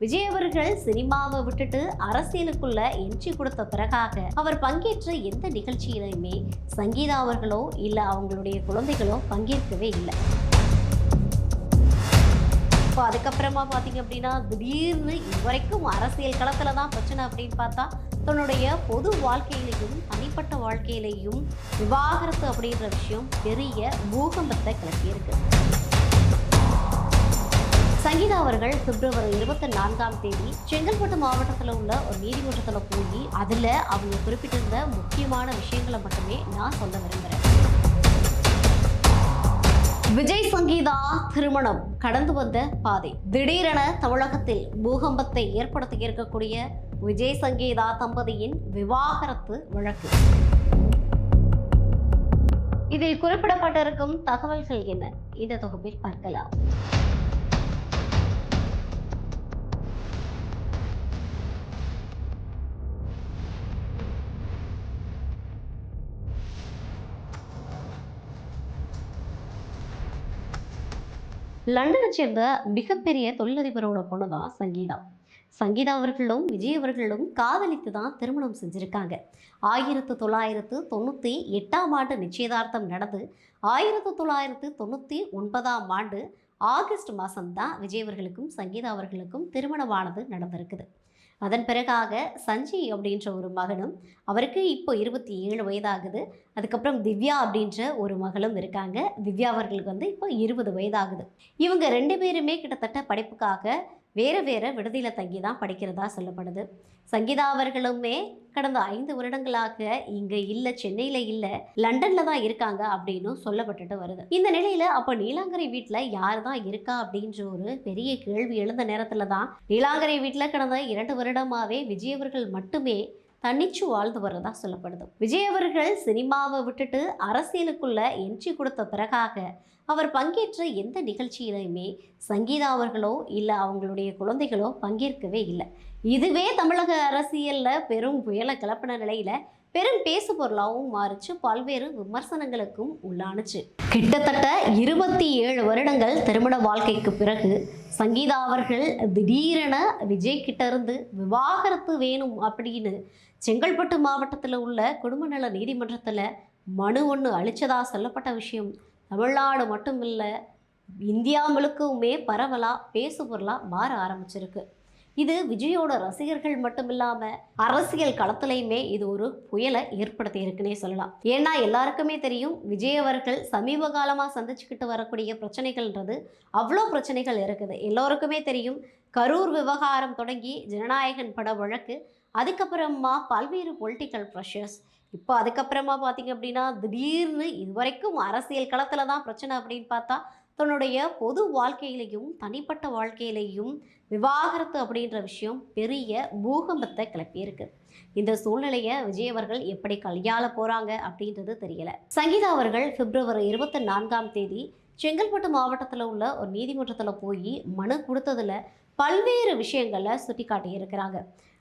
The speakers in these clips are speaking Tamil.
விஜய் அவர்கள் சினிமாவை விட்டுட்டு அரசியலுக்குள்ள என்ட்ரி கொடுத்த பிறகாக அவர் பங்கேற்ற எந்த நிகழ்ச்சியிலுமே சங்கீதா அவர்களோ இல்ல அவங்களுடைய குழந்தைகளோ பங்கேற்கவே இல்லை. இப்போ அதுக்கப்புறமா பார்த்தீங்க அப்படின்னா திடீர்னு இதுவரைக்கும் அரசியல் களத்துல தான் பிரச்சனை அப்படின்னு பார்த்தா தன்னுடைய பொது வாழ்க்கையிலையும் தனிப்பட்ட வாழ்க்கையிலையும் விவாகரத்து அப்படின்ற விஷயம் பெரிய பூகம்பத்தை கிளப்பியிருக்கு. சங்கீதா அவர்கள் பிப்ரவரி 24 செங்கல்பட்டு மாவட்டத்தில் உள்ள ஒரு நீதிமன்றத்தில் போய் அதில் அவங்க குறிப்பிட்டிருந்த முக்கியமான விஷயங்களை மட்டுமே நான் சொல்ல விரும்புகிறேன். விஜய் சங்கீதா திருமணம் கடந்து வந்த பாதை. திடீரென தமிழகத்தில் பூகம்பத்தை ஏற்படுத்தி இருக்கக்கூடிய விஜய் சங்கீதா தம்பதியின் விவாகரத்து வழக்கு. இதில் குறிப்பிடப்பட்டிருக்கும் தகவல்கள் என்ன? இந்த தொகுப்பில் பார்க்கலாம். லண்டனை சேர்ந்த மிகப்பெரிய தொழிலதிபரோட பொண்ணு தான் சங்கீதா. சங்கீதா அவர்களும் விஜய் அவர்களும் காதலித்து தான் திருமணம் செஞ்சுருக்காங்க. 1998 நிச்சயதார்த்தம் நடந்து 1999 ஆகஸ்ட் மாதம்தான் விஜய் அவர்களுக்கும் சங்கீதா அவர்களுக்கும் திருமணமானது நடந்திருக்குது. அதன் பிறகாக சஞ்சய் அப்படின்ற ஒரு மகனும், அவருக்கு இப்போ 27 வயதாகுது. அதுக்கப்புறம் திவ்யா அப்படின்ற ஒரு மகளும் இருக்காங்க. திவ்யா அவர்களுக்கு இப்போ 20 வயதாகுது. இவங்க 2 பேருமே கிட்டத்தட்ட படிப்புக்காக வேறு விடுதியில் தங்கி தான் படிக்கிறதா சொல்லப்படுது. சங்கீதா அவர்களுமே கடந்த 5 வருடங்களாக இங்கே இல்லை, சென்னையில் இல்லை, லண்டனில் தான் இருக்காங்க அப்படின்னு சொல்லப்பட்டுட்டு வருது. இந்த நிலையில் அப்போ நீலாங்கரை வீட்டில் யார் தான் இருக்கா அப்படின்ற ஒரு பெரிய கேள்வி எழுந்த நேரத்தில் தான் நீலாங்கரை வீட்டில் கடந்த 2 வருடமாகவே விஜய் அவர்கள் மட்டுமே தன்னிச்சு வாழ்ந்து வர்றதா சொல்லப்படுது. விஜய் அவர்கள் சினிமாவை விட்டுட்டு அரசியலுக்குள்ள என்ட்ரி கொடுத்த பிறகாக அவர் பங்கேற்ற எந்த நிகழ்ச்சியிலையுமே சங்கீதா அவர்களோ இல்லை அவங்களுடைய குழந்தைகளோ பங்கேற்கவே இல்லை. இதுவே தமிழக அரசியல்ல பெரும் புயலை கிளப்பின நிலையில பெரும் பேசு பொருளாகவும் மாறிச்சு, பல்வேறு விமர்சனங்களுக்கும் உள்ளானுச்சு. கிட்டத்தட்ட 27 வருடங்கள் திருமண வாழ்க்கைக்கு பிறகு சங்கீதா அவர்கள் திடீரென விஜய் கிட்ட இருந்து விவாகரத்து வேணும் அப்படின்னு செங்கல்பட்டு மாவட்டத்தில் உள்ள குடும்ப நல நீதிமன்றத்தில் மனு ஒன்று அளித்ததா சொல்லப்பட்ட விஷயம் தமிழ்நாடு மட்டும் இல்லை, இந்தியா முழுக்கவுமே பரவலாக பேசு பொருளாக மாற ஆரம்பிச்சிருக்கு. இது விஜயோட ரசிகர்கள் மட்டும் இல்லாமல் அரசியல் களத்திலையுமே இது ஒரு புயலை ஏற்படுத்தி இருக்குன்னே சொல்லலாம். ஏன்னா எல்லாருக்குமே தெரியும், விஜய் அவர்கள் சமீப காலமாக சந்திச்சுக்கிட்டு வரக்கூடிய பிரச்சனைகள்ன்றது அவ்வளோ பிரச்சனைகள் இருக்குது. எல்லோருக்குமே தெரியும், கரூர் விவகாரம் தொடங்கி ஜனநாயகன் பட வழக்கு, அதுக்கப்புறமா பல்வேறு பொலிட்டிக்கல் ப்ரெஷர்ஸ், இப்போ அதுக்கப்புறமா பார்த்தீங்க அப்படின்னா திடீர்னு இதுவரைக்கும் அரசியல் களத்தில் தான் பிரச்சனை அப்படின்னு பார்த்தா தன்னுடைய பொது வாழ்க்கையிலையும் தனிப்பட்ட வாழ்க்கையிலையும் விவாகரத்து அப்படின்ற விஷயம் பெரிய பூகம்பத்தை கிளப்பியிருக்கு. இந்த சூழ்நிலையை விஜய் அவர்கள் எப்படி கையாள போகிறாங்க அப்படின்றது தெரியல. சங்கீதா அவர்கள் பிப்ரவரி 24 செங்கல்பட்டு மாவட்டத்தில் உள்ள ஒரு நீதிமன்றத்தில் போய் மனு கொடுத்ததில் பல்வேறு விஷயங்களை சுட்டி காட்டியிருக்கிறாங்க.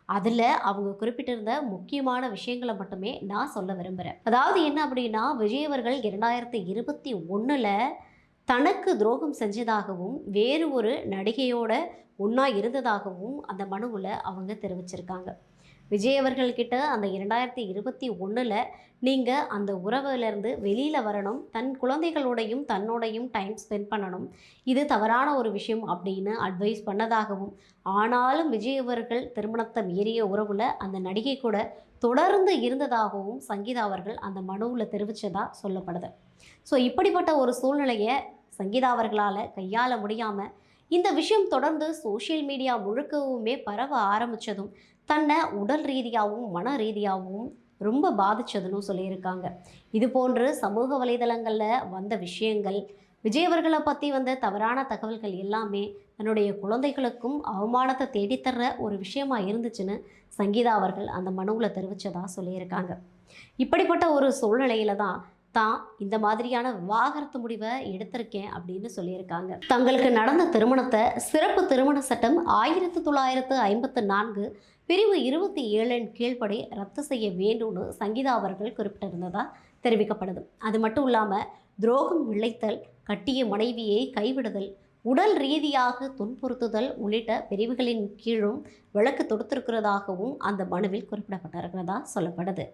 அதில் அவங்க குறிப்பிட்டிருந்த முக்கியமான விஷயங்களை மட்டுமே நான் சொல்ல விரும்புகிறேன். அதாவது என்ன அப்படின்னா, விஜய் அவர்கள் 2021 தனக்கு துரோகம் செஞ்சதாகவும் வேறு ஒரு நடிகையோட ஒன்றா இருந்ததாகவும் அந்த மனுவில் அவங்க தெரிவிச்சிருக்காங்க. விஜய் அவர்கள்கிட்ட அந்த 2021 நீங்கள் அந்த உறவிலிருந்து வெளியில் வரணும், தன் குழந்தைகளோடையும் தன்னோடையும் டைம் ஸ்பெண்ட் பண்ணணும், இது தவறான ஒரு விஷயம் அப்படின்னு அட்வைஸ் பண்ணதாகவும், ஆனாலும் விஜய் அவர்கள் திருமணத்தை மீறிய உறவில் அந்த நடிகை கூட தொடர்ந்து இருந்ததாகவும் சங்கீதா அவர்கள் அந்த மனுவில் தெரிவித்ததா சொல்லப்படுது. ஸோ இப்படிப்பட்ட ஒரு சூழ்நிலையை சங்கீதா அவர்களால் கையாள முடியாமல் இந்த விஷயம் தொடர்ந்து சோஷியல் மீடியா முழுக்கவுமே பரவ ஆரம்பித்ததும் தன்னை உடல் ரீதியாகவும் மன ரீதியாகவும் ரொம்ப பாதித்ததுன்னு சொல்லியிருக்காங்க. இது போன்று சமூக வலைதளங்களில் வந்த விஷயங்கள், விஜய் அவர்களை பற்றி வந்த தவறான தகவல்கள் எல்லாமே தன்னுடைய குழந்தைகளுக்கும் அவமானத்தை தேடித்தர்ற ஒரு விஷயமா இருந்துச்சுன்னு சங்கீதா அவர்கள் அந்த மனுவில் தெரிவித்ததா சொல்லியிருக்காங்க. இப்படிப்பட்ட ஒரு சூழ்நிலையில தான் இந்த மாதிரியான விவாகரத்து முடிவை எடுத்திருக்கேன் அப்படின்னு சொல்லியிருக்காங்க. தங்களுக்கு நடந்த திருமணத்தை சிறப்பு திருமண சட்டம் 1954 பிரிவு 27 கீழ்ப்படி ரத்து செய்ய வேண்டும்னு சங்கீதா அவர்கள் குறிப்பிட்டிருந்ததா தெரிவிக்கப்படுது. அது மட்டும் இல்லாமல் துரோகம் இழைத்தல், கட்டிய மனைவியை கைவிடுதல், உடல் ரீதியாக துன்புறுத்துதல் உள்ளிட்ட பிரிவுகளின் கீழும் வழக்கு தொடுத்திருக்கிறதாகவும் அந்த மனுவில் குறிப்பிடப்பட்டிருக்கிறதா சொல்லப்படுது.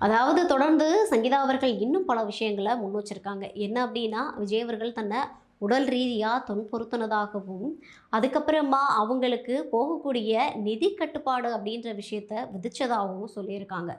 அதாவது தொடர்ந்து சங்கீதா அவர்கள் இன்னும் பல விஷயங்களை முன் வச்சிருக்காங்க. என்ன அப்படின்னா, விஜய் அவர்கள் தன்னை உடல் ரீதியாக துன்புறுத்தினதாகவும், அதுக்கப்புறமா அவங்களுக்கு போகக்கூடிய நிதி கட்டுப்பாடு அப்படின்ற விஷயத்த விதித்ததாகவும் சொல்லியிருக்காங்க.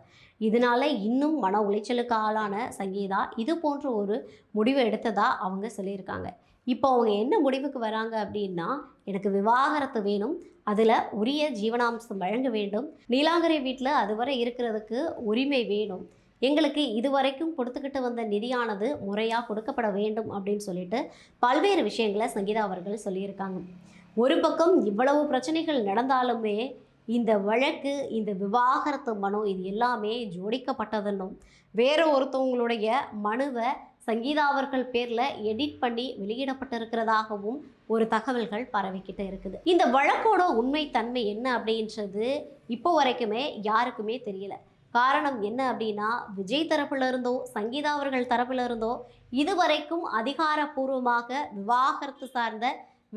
இதனால இன்னும் மன உளைச்சலுக்கு ஆளான சங்கீதா இது போன்ற ஒரு முடிவை எடுத்ததா அவங்க சொல்லியிருக்காங்க. இப்போ அவங்க என்ன முடிவுக்கு வராங்க அப்படின்னா, எனக்கு விவாகரத்து வேணும், அதில் உரிய ஜீவனாம்சம் வழங்க வேண்டும், நீலாங்கரை வீட்டில் அதுவரை இருக்கிறதுக்கு உரிமை வேணும், எங்களுக்கு இதுவரைக்கும் கொடுத்துக்கிட்டு வந்த நிதியானது முறையாக கொடுக்கப்பட வேண்டும் அப்படின்னு சொல்லிட்டு பல்வேறு விஷயங்களை சங்கீதா அவர்கள் சொல்லியிருக்காங்க. ஒரு பக்கம் இவ்வளவு பிரச்சனைகள் நடந்தாலுமே இந்த வழக்கு, இந்த விவாகரத்து மனு இது எல்லாமே ஜோடிக்கப்பட்டதுன்னும், வேற ஒருத்தவங்களுடைய மனுவை சங்கீதா அவர்கள் பேரில் எடிட் பண்ணி வெளியிடப்பட்டிருக்கிறதாகவும் ஒரு தகவல்கள் பரவிக்கிட்டு இருக்குது. இந்த வழக்கோட உண்மை தன்மை என்ன அப்படின்றது இப்போ வரைக்குமே யாருக்குமே தெரியல. காரணம் என்ன அப்படின்னா, விஜய் தரப்புல இருந்தோ சங்கீதா அவர்கள் தரப்புல இருந்தோ இதுவரைக்கும் அதிகாரப்பூர்வமாக விவாகரத்து சார்ந்த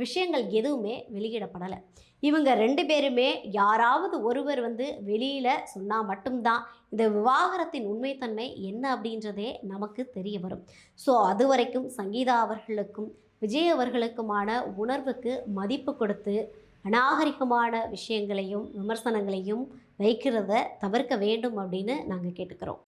விஷயங்கள் எதுவுமே வெளியிடப்படலை. இவங்க 2 பேருமே யாராவது ஒருவர் வெளியில் சொன்னால் மட்டும்தான் இந்த விவாகரத்தின் உண்மைத்தன்மை என்ன அப்படின்றதே நமக்கு தெரிய வரும். ஸோ அது வரைக்கும் சங்கீதா அவர்களுக்கும் விஜய் அவர்களுக்குமான உணர்வுக்கு மதிப்பு கொடுத்து அநாகரிகமான விஷயங்களையும் விமர்சனங்களையும் வைக்கிறத தவிர்க்க வேண்டும் அப்படின்னு நாங்கள் கேட்டுக்கிறோம்.